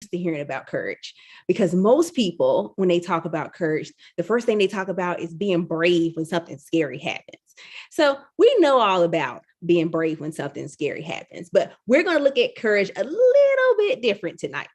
used to hearing about courage, because most people, when they talk about courage, the first thing they talk about is being brave when something scary happens. So we know all about being brave when something scary happens, but we're going to look at courage a little bit different tonight.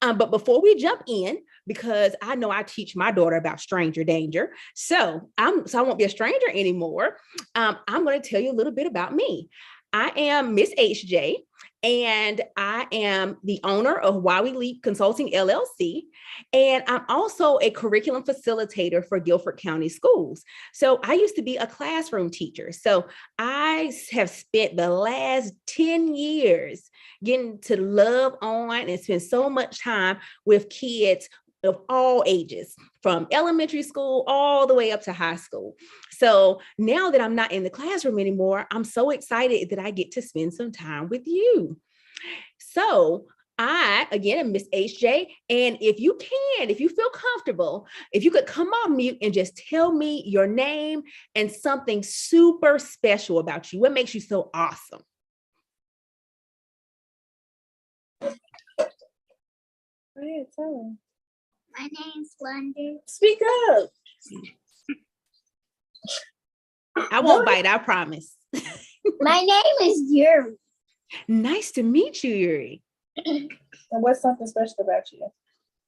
But before we jump in, because I know I teach my daughter about stranger danger, so I won't be a stranger anymore. I'm going to tell you a little bit about me. I am Miss HJ, and I am the owner of Why We Leap Consulting LLC, and I'm also a curriculum facilitator for Guilford County Schools. So I used to be a classroom teacher. So I have spent the last 10 years getting to love on and spend so much time with kids of all ages, from elementary school all the way up to high school. So now that I'm not in the classroom anymore, I'm so excited that I get to spend some time with you. So I, again, am Miss HJ. And if you feel comfortable, if you could come on mute and just tell me your name and something super special about you. What makes you so awesome? Go ahead, tell them. My name's London. Speak up. I won't bite, I promise. My name is Yuri. Nice to meet you, Yuri. And what's something special about you?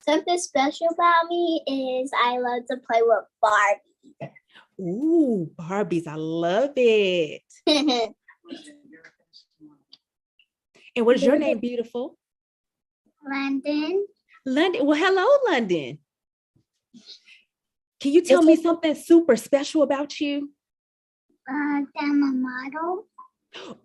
Something special about me is I love to play with Barbie. Ooh, Barbies, I love it. And what is your name, beautiful? London. London. Well, hello, London. Can you tell me something super special about you? I'm a model.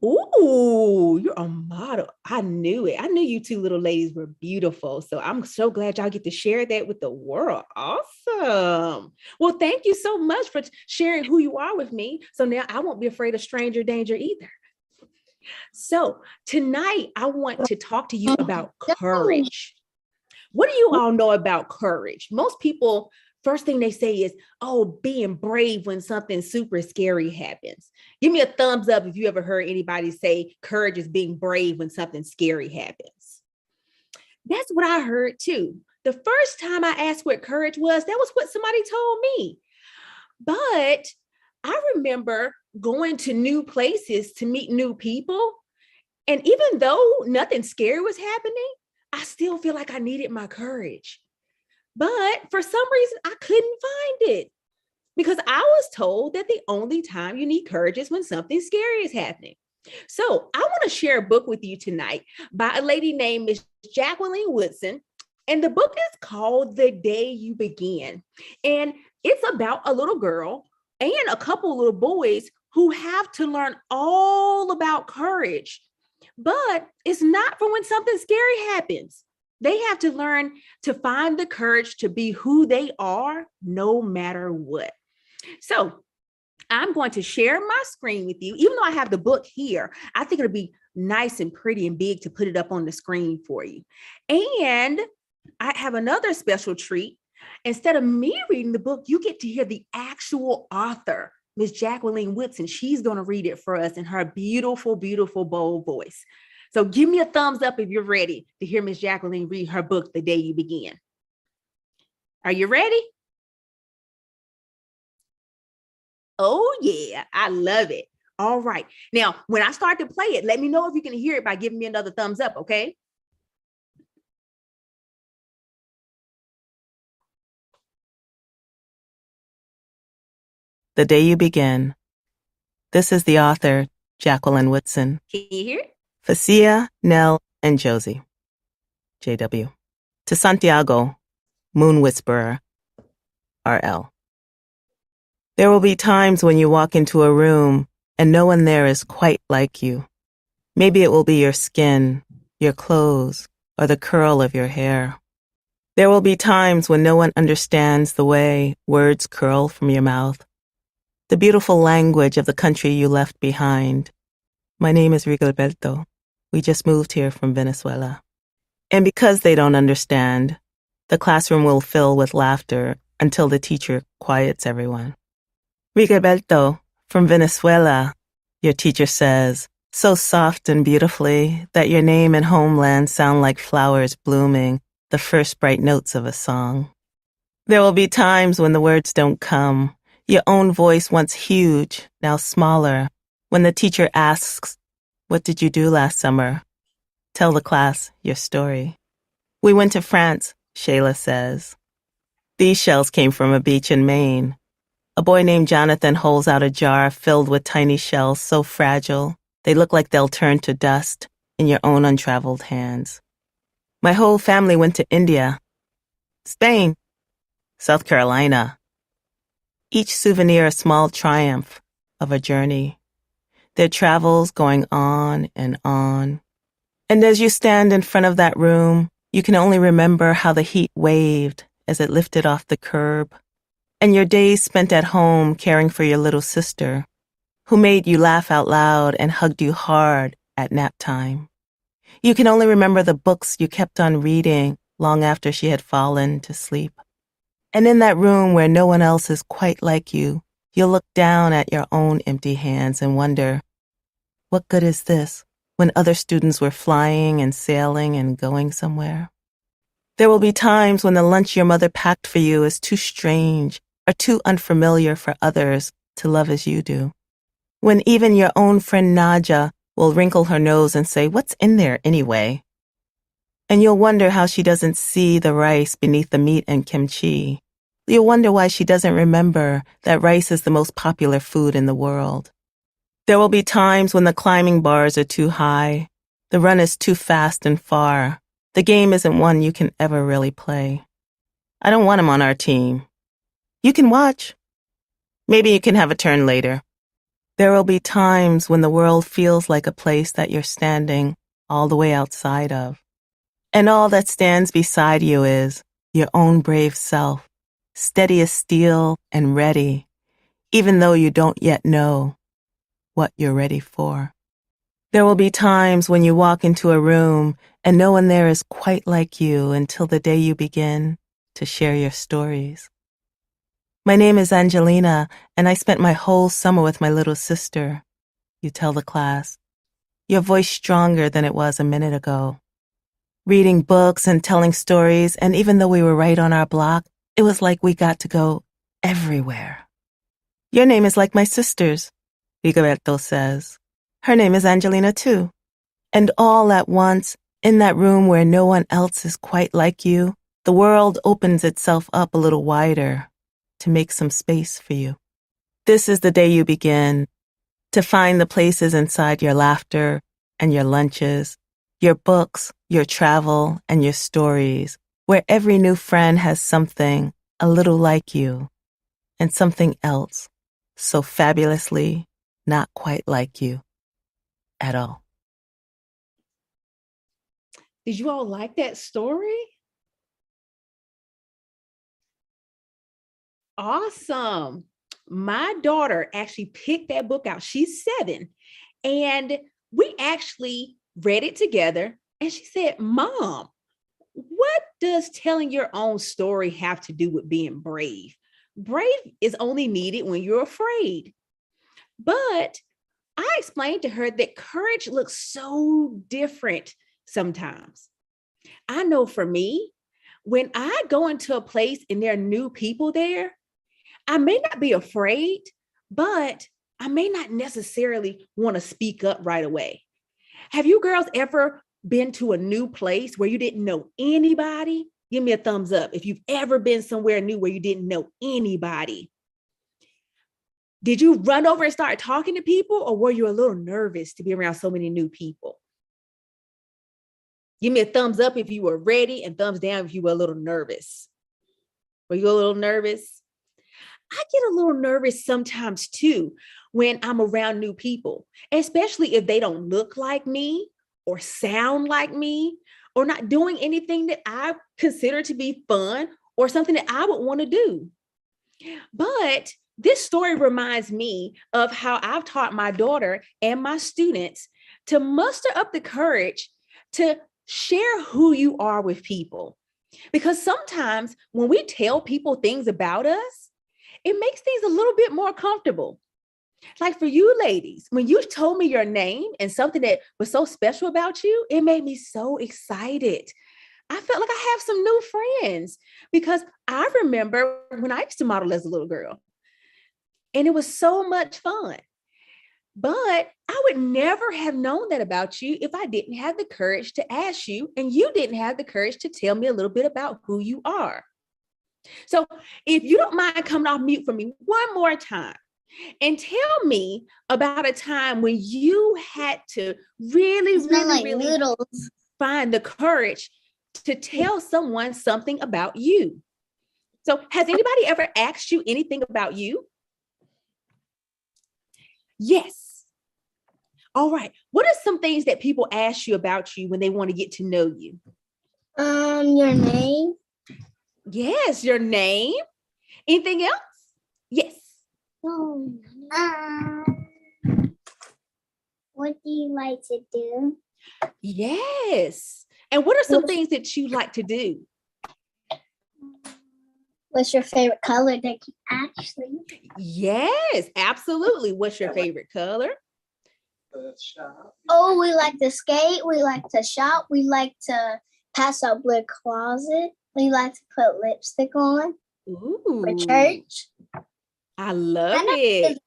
Ooh, you're a model. I knew it. I knew you two little ladies were beautiful. So I'm so glad y'all get to share that with the world. Awesome. Well, thank you so much for sharing who you are with me. So now I won't be afraid of stranger danger either. So tonight I want to talk to you about courage. What do you all know about courage? Most people, first thing they say is, oh, being brave when something super scary happens. Give me a thumbs up if you ever heard anybody say courage is being brave when something scary happens. That's what I heard too. The first time I asked what courage was, that was what somebody told me. But I remember going to new places to meet new people. And even though nothing scary was happening, I still feel like I needed my courage. But for some reason, I couldn't find it because I was told that the only time you need courage is when something scary is happening. So I want to share a book with you tonight by a lady named Miss Jacqueline Woodson. And the book is called The Day You Begin. And it's about a little girl and a couple of little boys who have to learn all about courage. But it's not for when something scary happens. They have to learn to find the courage to be who they are, no matter what. So I'm going to share my screen with you. Even though I have the book here, I think it'll be nice and pretty and big to put it up on the screen for you. And I have another special treat. Instead of me reading the book, you get to hear the actual author, Miss Jacqueline Woodson. She's going to read it for us in her beautiful, beautiful, bold voice. So give me a thumbs up if you're ready to hear Miss Jacqueline read her book, The Day You Begin. Are you ready? Oh, yeah, I love it. All right. Now, when I start to play it, let me know if you can hear it by giving me another thumbs up, okay? The Day You Begin. This is the author, Jacqueline Woodson. Can you hear it? Facia, Nell, and Josie. JW. To Santiago, Moon Whisperer, RL. There will be times when you walk into a room and no one there is quite like you. Maybe it will be your skin, your clothes, or the curl of your hair. There will be times when no one understands the way words curl from your mouth. The beautiful language of the country you left behind. My name is Rigoberto. We just moved here from Venezuela. And because they don't understand, the classroom will fill with laughter until the teacher quiets everyone. Rigoberto, from Venezuela, your teacher says, so soft and beautifully that your name and homeland sound like flowers blooming the first bright notes of a song. There will be times when the words don't come, your own voice once huge, now smaller, when the teacher asks, "What did you do last summer?" Tell the class your story. "We went to France," Shayla says. "These shells came from a beach in Maine." A boy named Jonathan holds out a jar filled with tiny shells so fragile, they look like they'll turn to dust in your own untraveled hands. "My whole family went to India, Spain, South Carolina." Each souvenir a small triumph of a journey. Their travels going on and on. And as you stand in front of that room, you can only remember how the heat waved as it lifted off the curb, and your days spent at home caring for your little sister, who made you laugh out loud and hugged you hard at nap time. You can only remember the books you kept on reading long after she had fallen to sleep. And in that room where no one else is quite like you, you'll look down at your own empty hands and wonder, what good is this when other students were flying and sailing and going somewhere? There will be times when the lunch your mother packed for you is too strange or too unfamiliar for others to love as you do. When even your own friend Naja will wrinkle her nose and say, "What's in there anyway?" And you'll wonder how she doesn't see the rice beneath the meat and kimchi. You'll wonder why she doesn't remember that rice is the most popular food in the world. There will be times when the climbing bars are too high, the run is too fast and far, the game isn't one you can ever really play. I don't want him on our team. You can watch. Maybe you can have a turn later. There will be times when the world feels like a place that you're standing all the way outside of. And all that stands beside you is your own brave self, steady as steel and ready, even though you don't yet know what you're ready for. There will be times when you walk into a room and no one there is quite like you until the day you begin to share your stories. My name is Angelina, and I spent my whole summer with my little sister, you tell the class, your voice stronger than it was a minute ago. Reading books and telling stories, and even though we were right on our block, it was like we got to go everywhere. Your name is like my sister's, Rigoberto says. Her name is Angelina too. And all at once, in that room where no one else is quite like you, the world opens itself up a little wider to make some space for you. This is the day you begin to find the places inside your laughter and your lunches, your books, your travel, and your stories, where every new friend has something a little like you and something else so fabulously not quite like you at all. Did you all like that story? Awesome. My daughter actually picked that book out. She's 7. And we actually read it together. And she said, "Mom, what does telling your own story have to do with being brave? Brave is only needed when you're afraid." But I explained to her that courage looks so different sometimes. I know for me, when I go into a place and there are new people there, I may not be afraid, but I may not necessarily want to speak up right away. Have you girls ever been to a new place where you didn't know anybody? Give me a thumbs up if you've ever been somewhere new where you didn't know anybody. Did you run over and start talking to people, or were you a little nervous to be around so many new people? Give me a thumbs up if you were ready and thumbs down if you were a little nervous. Were you a little nervous? I get a little nervous sometimes too when I'm around new people, especially if they don't look like me or sound like me or not doing anything that I consider to be fun or something that I would want to do. But this story reminds me of how I've taught my daughter and my students to muster up the courage to share who you are with people. Because sometimes when we tell people things about us, it makes things a little bit more comfortable. Like for you ladies, when you told me your name and something that was so special about you, it made me so excited. I felt like I have some new friends because I remember when I used to model as a little girl and it was so much fun. But I would never have known that about you if I didn't have the courage to ask you, and you didn't have the courage to tell me a little bit about who you are. So if you don't mind coming off mute for me one more time and tell me about a time when you had to really find the courage to tell someone something about you. So has anybody ever asked you anything about you? Yes. All right. What are some things that people ask you about you when they want to get to know you? Your name. Yes, your name. Anything else? Yes. Oh. What do you like to do? Yes. And what are some things that you like to do? What's your favorite color? Actually. Yes, absolutely. What's your favorite color? Oh, we like to skate. We like to shop. We like to pass out blue closet. We like to put lipstick on. Ooh. For church. I love it.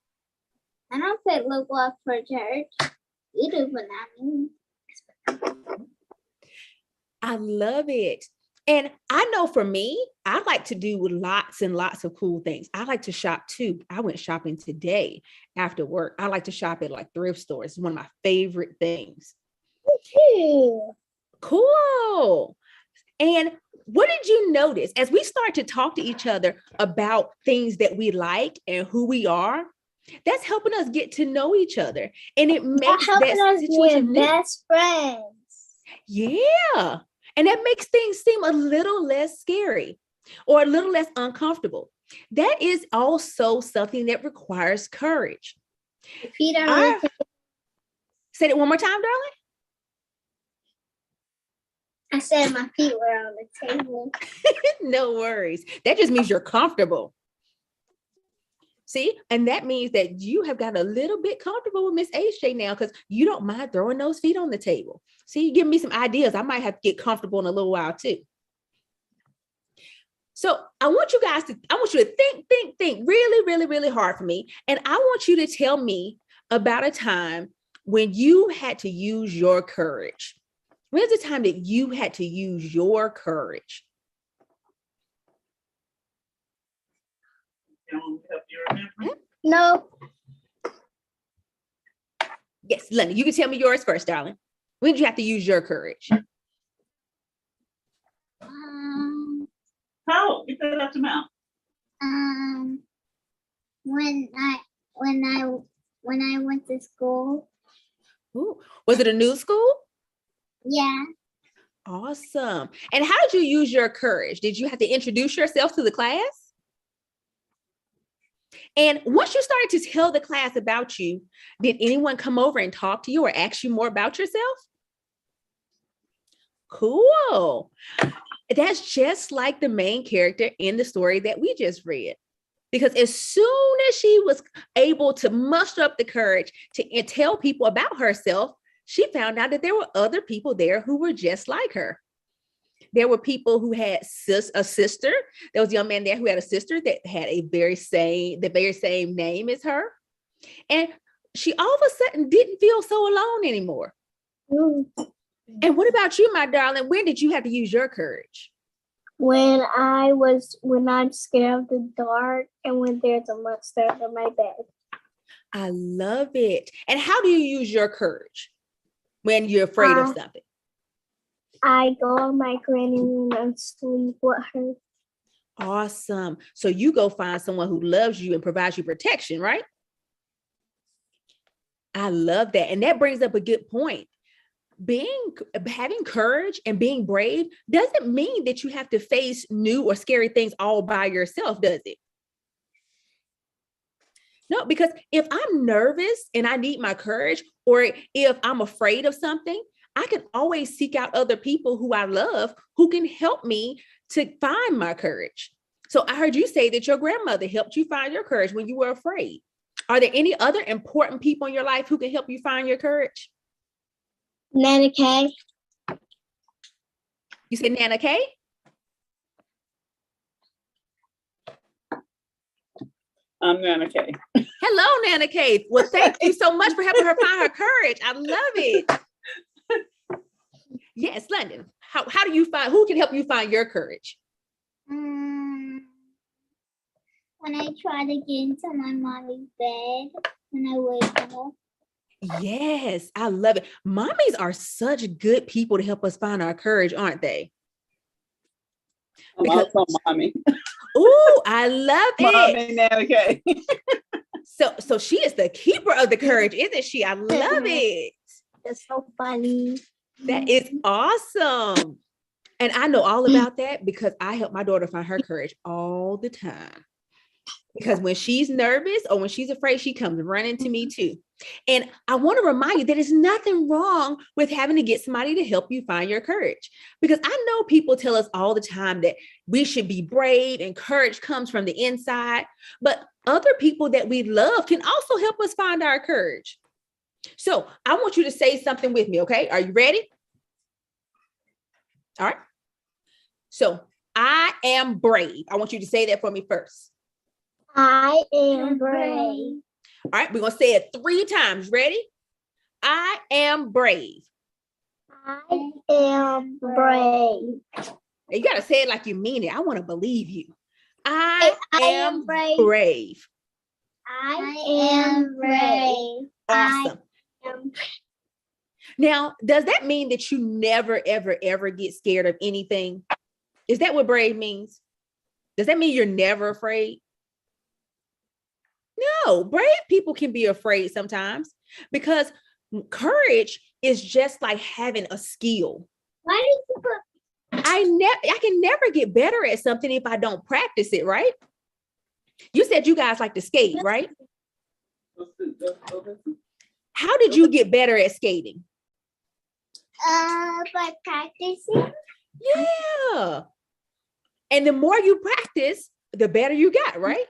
I don't put lip gloss for church. You do, but not me. I love it. And I know for me, I like to do lots and lots of cool things. I like to shop too. I went shopping today after work. I like to shop at like thrift stores. It's one of my favorite things. Cool. And what did you notice as we start to talk to each other about things that we like and who we are? That's helping us get to know each other. And it makes that situation best friends. Yeah. And that makes things seem a little less scary or a little less uncomfortable. That is also something that requires courage. Say it one more time, darling. I said my feet were on the table. No worries. That just means you're comfortable. See, and that means that you have got a little bit comfortable with Miss HJ now because you don't mind throwing those feet on the table. See, you give me some ideas. I might have to get comfortable in a little while too. So I want you to think really hard for me. And I want you to tell me about a time when you had to use your courage. When's the time that you had to use your courage? No. Yes, Lenny, you can tell me yours first, darling. When did you have to use your courage? How? Get that out your mouth. When I went to school. Ooh, was it a new school? Yeah. Awesome. And how did you use your courage? Did you have to introduce yourself to the class? And once you started to tell the class about you, did anyone come over and talk to you or ask you more about yourself? Cool. That's just like the main character in the story that we just read. Because as soon as she was able to muster up the courage to tell people about herself, she found out that there were other people there who were just like her. There were people who had a sister. There was a young man there who had a sister that had the very same name as her. And she all of a sudden didn't feel so alone anymore. And what about you, my darling? When did you have to use your courage? When I'm scared of the dark and when there's a monster under my bed. I love it. And how do you use your courage when you're afraid of something? I go in my granny room and sleep with her. Awesome. So you go find someone who loves you and provides you protection, right? I love that. And that brings up a good point. Having courage and being brave doesn't mean that you have to face new or scary things all by yourself, does it? No, because if I'm nervous and I need my courage, or if I'm afraid of something, I can always seek out other people who I love who can help me to find my courage. So I heard you say that your grandmother helped you find your courage when you were afraid. Are there any other important people in your life who can help you find your courage? Nana Kay. You said Nana K? I'm Nana K. Hello, Nana K. Well, thank you so much for helping her find her courage. I love it. Yes, London. How do you find, who can help you find your courage? When I try to get into my mommy's bed when I wake up. Yes, I love it. Mommies are such good people to help us find our courage, aren't they? I'm also mommy. Oh, I love it. Mommy Nana K. So she is the keeper of the courage, isn't she? I love it. That's so funny. That is awesome. And I know all about that because I help my daughter find her courage all the time. Because when she's nervous or when she's afraid, she comes running to me too. And I want to remind you that there's nothing wrong with having to get somebody to help you find your courage. Because I know people tell us all the time that we should be brave and courage comes from the inside. But other people that we love can also help us find our courage. So I want you to say something with me, okay? Are you ready? All right. So I am brave. I want you to say that for me first. I am brave. All right, we're going to say it 3 times. Ready? I am brave. I am brave. You got to say it like you mean it. I want to believe you. I am brave. I am brave. Awesome. Now, does that mean that you never, ever, ever get scared of anything? Is that what brave means? Does that mean you're never afraid? No, brave people can be afraid sometimes because courage is just like having a skill. Why did you put? I can never get better at something if I don't practice it, right? You said you guys like to skate, right? How did you get better at skating? By practicing. Yeah. And the more you practice, the better you got, right?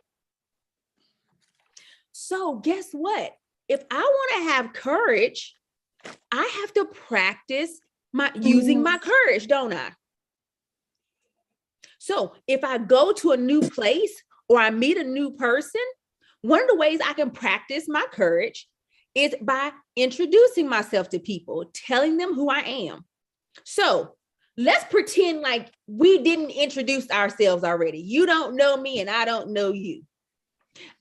So guess what? If I want to have courage, I have to practice using my courage, don't I? So if I go to a new place or I meet a new person, one of the ways I can practice my courage is by introducing myself to people, telling them who I am. So let's pretend like we didn't introduce ourselves already. You don't know me and I don't know you.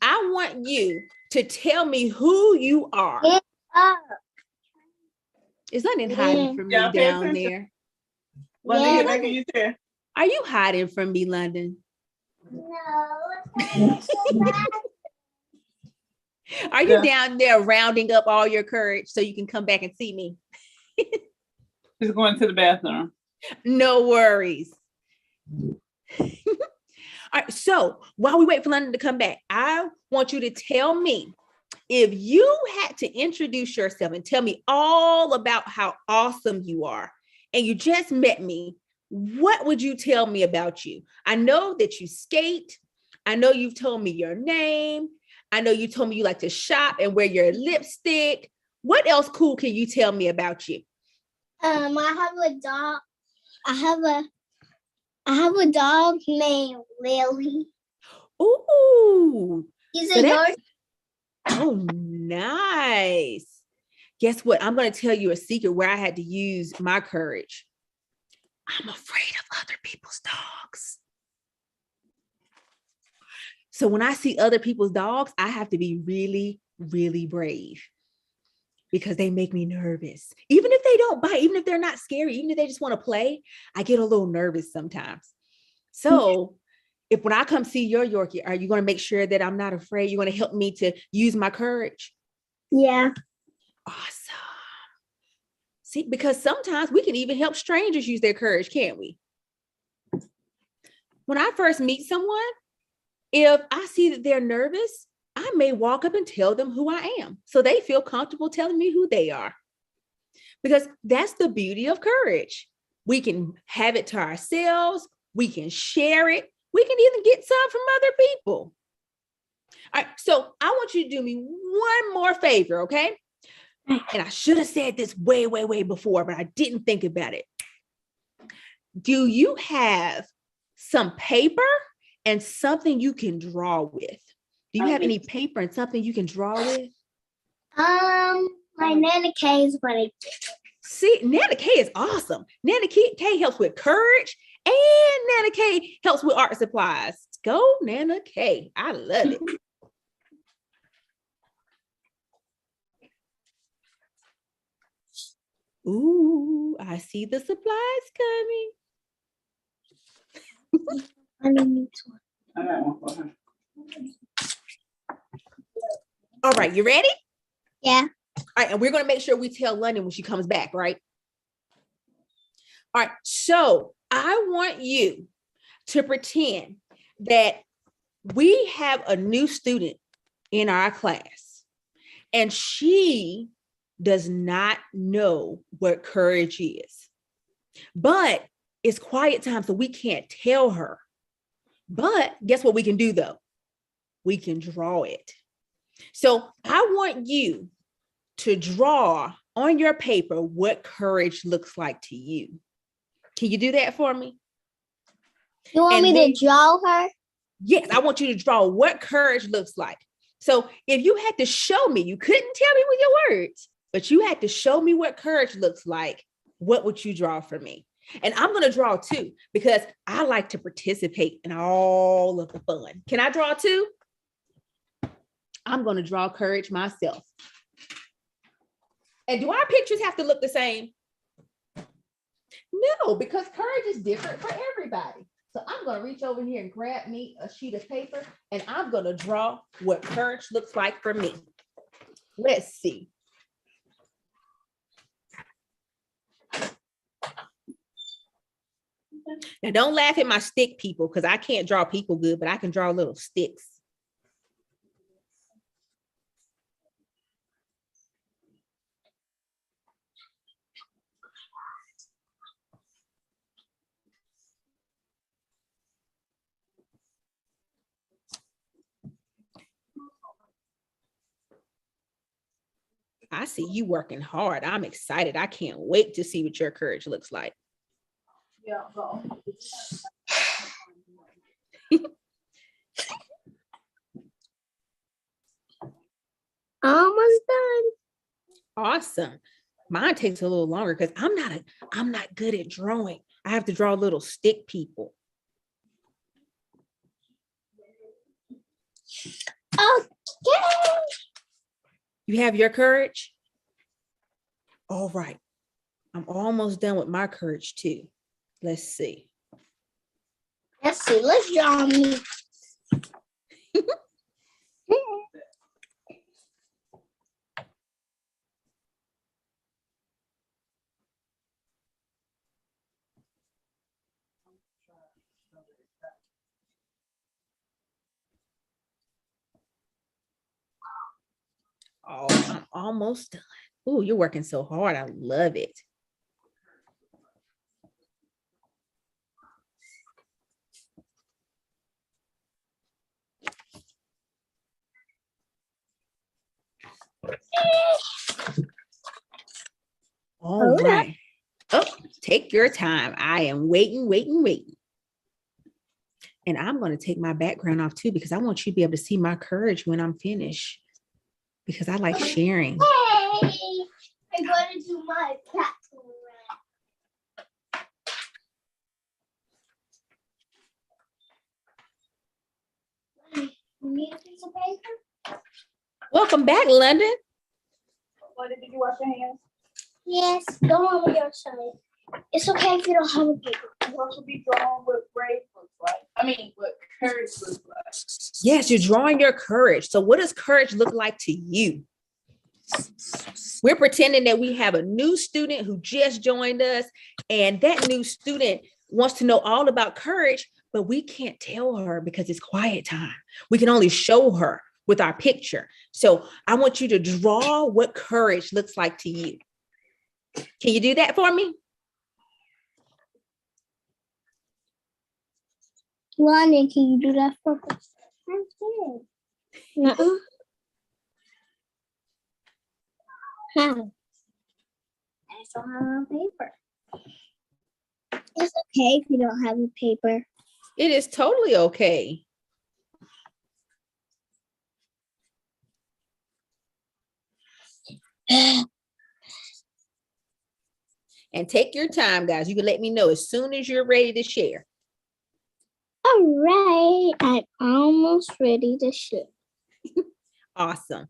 I want you to tell me who you are. Is London hiding from me down there? London, get back in your chair. Are you hiding from me, London? No. Are you down there rounding up all your courage so you can come back and see me? She's going to the bathroom. No worries. All right, so while we wait for London to come back, I want you to tell me, if you had to introduce yourself and tell me all about how awesome you are, and you just met me, what would you tell me about you? I know that you skate. I know you've told me your name. I know you told me you like to shop and wear your lipstick. What else cool can you tell me about you? I have a dog. I have a dog named Lily. Ooh. He's So a that's- York. Oh, nice. Guess what? I'm going to tell you a secret where I had to use my courage. I'm afraid of other people's dogs. So when I see other people's dogs, I have to be really, really brave because they make me nervous. Even if they don't bite, even if they're not scary, even if they just want to play, I get a little nervous sometimes. So when I come see your Yorkie, are you going to make sure that I'm not afraid? You're going to help me to use my courage? Yeah. Awesome. See, because sometimes we can even help strangers use their courage, can't we? When I first meet someone, if I see that they're nervous, I may walk up and tell them who I am so they feel comfortable telling me who they are. Because that's the beauty of courage. We can have it to ourselves. We can share it. We can even get some from other people. All right, so I want you to do me one more favor, okay? And I should have said this way, way, way before, but I didn't think about it. do you have some paper and something you can draw with? Do you have any paper and something you can draw with? My Nana K is what I did. See, Nana K is awesome. Nana K helps with courage, and Nana K helps with art supplies. Go Nana K. I love it. Ooh, I see the supplies coming. I need one. I got one for her. All right, you ready? Yeah. All right, and we're going to make sure we tell London when she comes back, right? All right, so I want you to pretend that we have a new student in our class, and she does not know what courage is. But it's quiet time, so we can't tell her. But guess what we can do, though? We can draw it. So I want you to draw on your paper what courage looks like to you. Can you do that for me? You want And me then- to draw her? Yes, I want you to draw what courage looks like. So if you had to show me, you couldn't tell me with your words, but you had to show me what courage looks like, what would you draw for me? And I'm going to draw too, because I like to participate in all of the fun. Can I draw too? I'm going to draw courage myself. And do our pictures have to look the same? No, because courage is different for everybody. So I'm going to reach over here and grab me a sheet of paper, and I'm going to draw what courage looks like for me. Let's see. Now, don't laugh at my stick people, because I can't draw people good, but I can draw little sticks. I see you working hard. I'm excited. I can't wait to see what your courage looks like. Yeah, go. Almost done. Awesome. Mine takes a little longer because I'm not good at drawing. I have to draw little stick people. Okay. You have your courage? All right. I'm almost done with my courage too. Let's see. Let's see. Let's draw me. Oh, I'm almost done. Oh, you're working so hard. I love it. All Hold up. right. Oh, take your time. I am waiting. And I'm going to take my background off too, because I want you to be able to see my courage when I'm finished, because I like sharing. Hey, I'm going to do my background. You need a piece of paper? Welcome back, London. What did you wash your hands? Yes. Don't on your side. It's okay if you don't have a paper. You also be drawing what brave looks like. I mean, what courage looks like. Yes, you're drawing your courage. So what does courage look like to you? We're pretending that we have a new student who just joined us, and that new student wants to know all about courage, but we can't tell her because it's quiet time. We can only show her with our picture. So I want you to draw what courage looks like to you. Can you do that for me? Lonnie, can you do that for us? No. How? I don't have a paper. It's okay if you don't have a paper. It is totally okay. And take your time, guys. You can let me know as soon as you're ready to share. All right, I'm almost ready to share. Awesome.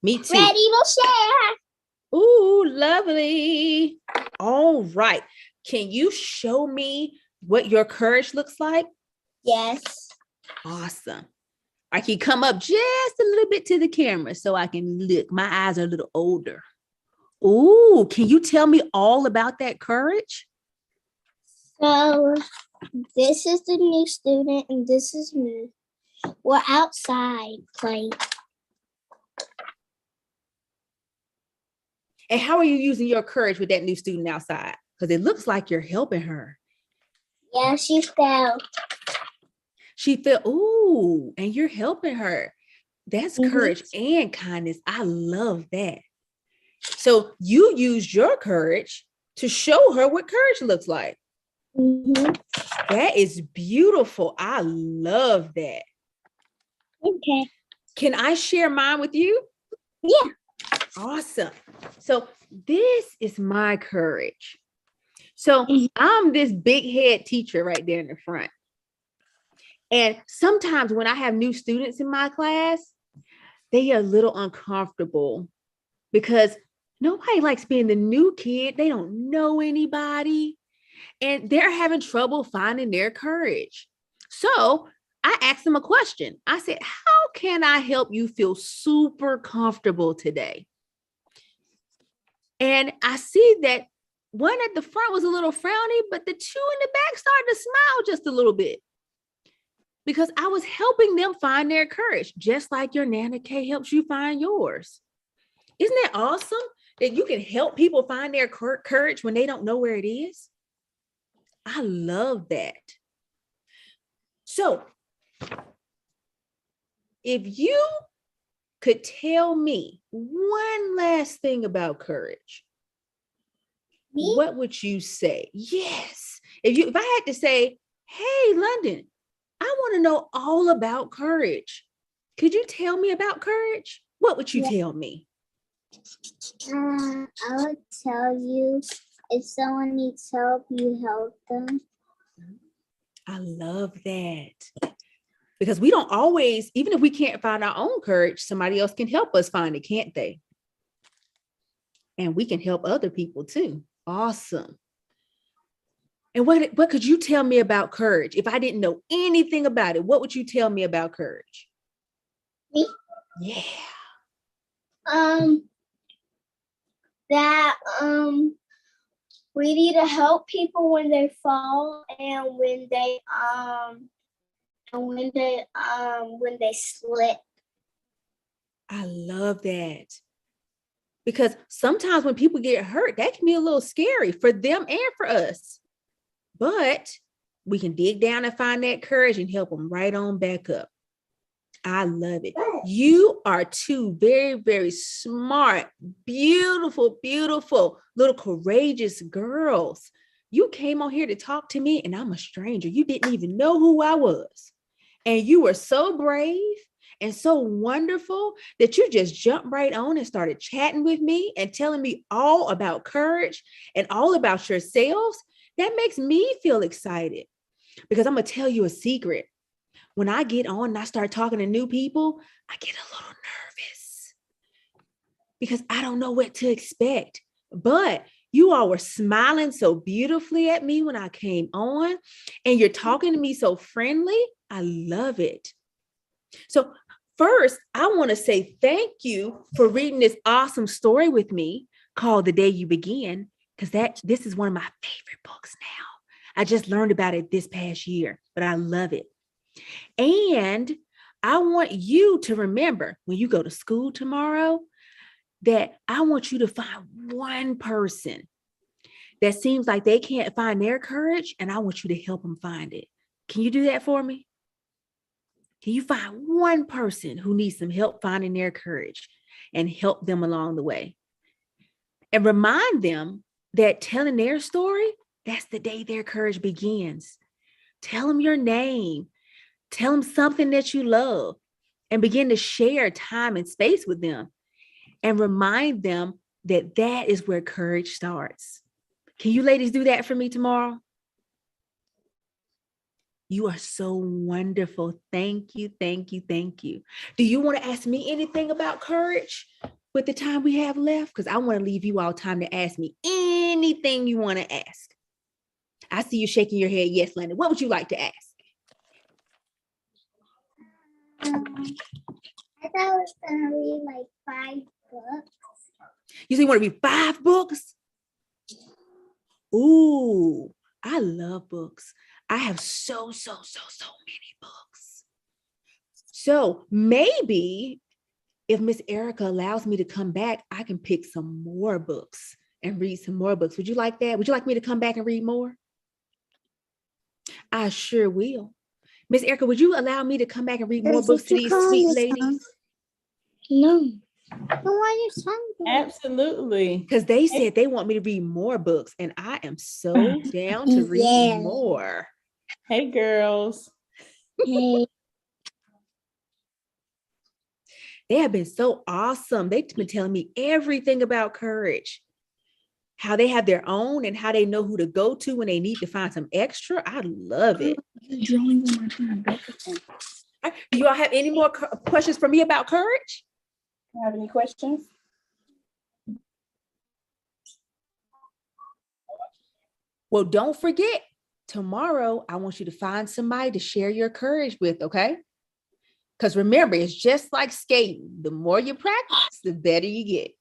Me too. Ready to share. Ooh, lovely. All right. Can you show me what your courage looks like? Yes. Awesome. I can come up just a little bit to the camera so I can look. My eyes are a little older. Ooh, can you tell me all about that courage? So this is the new student and this is me. We're outside playing. And how are you using your courage with that new student outside? Because it looks like you're helping her. Yeah, she fell. She felt, ooh, and you're helping her. That's courage and kindness. I love that. So you used your courage to show her what courage looks like. That is beautiful. I love that. Okay. Can I share mine with you? Yeah. Awesome. So this is my courage. So I'm this big head teacher right there in the front. And sometimes when I have new students in my class, they are a little uncomfortable because nobody likes being the new kid. They don't know anybody and they're having trouble finding their courage. So I asked them a question. I said, how can I help you feel super comfortable today? And I see that one at the front was a little frowny, but the two in the back started to smile just a little bit because I was helping them find their courage, just like your Nana K helps you find yours. Isn't that awesome that you can help people find their courage when they don't know where it is? I love that. So if you could tell me one last thing about courage, what would you say? Yes. If I had to say, hey, London, I want to know all about courage. Could you tell me about courage? What would you tell me? I would tell you if someone needs help, you help them. I love that. Because we don't always, even if we can't find our own courage, somebody else can help us find it, can't they? And we can help other people too. Awesome. And what could you tell me about courage? If I didn't know anything about it, what would you tell me about courage? Me? Yeah. That we need to help people when they fall and when they slip. I love that. Because sometimes when people get hurt, that can be a little scary for them and for us. But we can dig down and find that courage and help them right on back up. I love it. You are two very, very smart, beautiful, beautiful, little courageous girls. You came on here to talk to me and I'm a stranger. You didn't even know who I was. And you were so brave and so wonderful that you just jumped right on and started chatting with me and telling me all about courage and all about yourselves. That makes me feel excited because I'm going to tell you a secret. When I get on and I start talking to new people, I get a little nervous because I don't know what to expect. But you all were smiling so beautifully at me when I came on, and you're talking to me so friendly. I love it. So first, I want to say thank you for reading this awesome story with me called The Day You Begin, because this is one of my favorite books now. I just learned about it this past year, but I love it. And I want you to remember when you go to school tomorrow that I want you to find one person that seems like they can't find their courage, and I want you to help them find it. Can you do that for me? Can you find one person who needs some help finding their courage and help them along the way? And remind them that telling their story, that's the day their courage begins. Tell them your name. Tell them something that you love and begin to share time and space with them and remind them that that is where courage starts. Can you ladies do that for me tomorrow? You are so wonderful. Thank you, thank you, thank you. Do you want to ask me anything about courage with the time we have left? Because I want to leave you all time to ask me anything you want to ask. I see you shaking your head. Yes, Landon. What would you like to ask? I thought I was gonna read like 5 books. You say you want to read 5 books? Ooh, I love books. I have so many books. So maybe if Miss Erica allows me to come back, I can pick some more books and read some more books. Would you like that? Would you like me to come back and read more? I sure will. Miss Erica, would you allow me to come back and read more books to these sweet ladies? No. Why you saying Absolutely. Because they said they want me to read more books, and I am so down to read more. Hey, girls. Hey. They have been so awesome. They've been telling me everything about courage, how they have their own and how they know who to go to when they need to find some extra. I love it. Do you all have any more questions for me about courage? Have any questions? Well, don't forget, tomorrow, I want you to find somebody to share your courage with, okay? Because remember, it's just like skating. The more you practice, the better you get.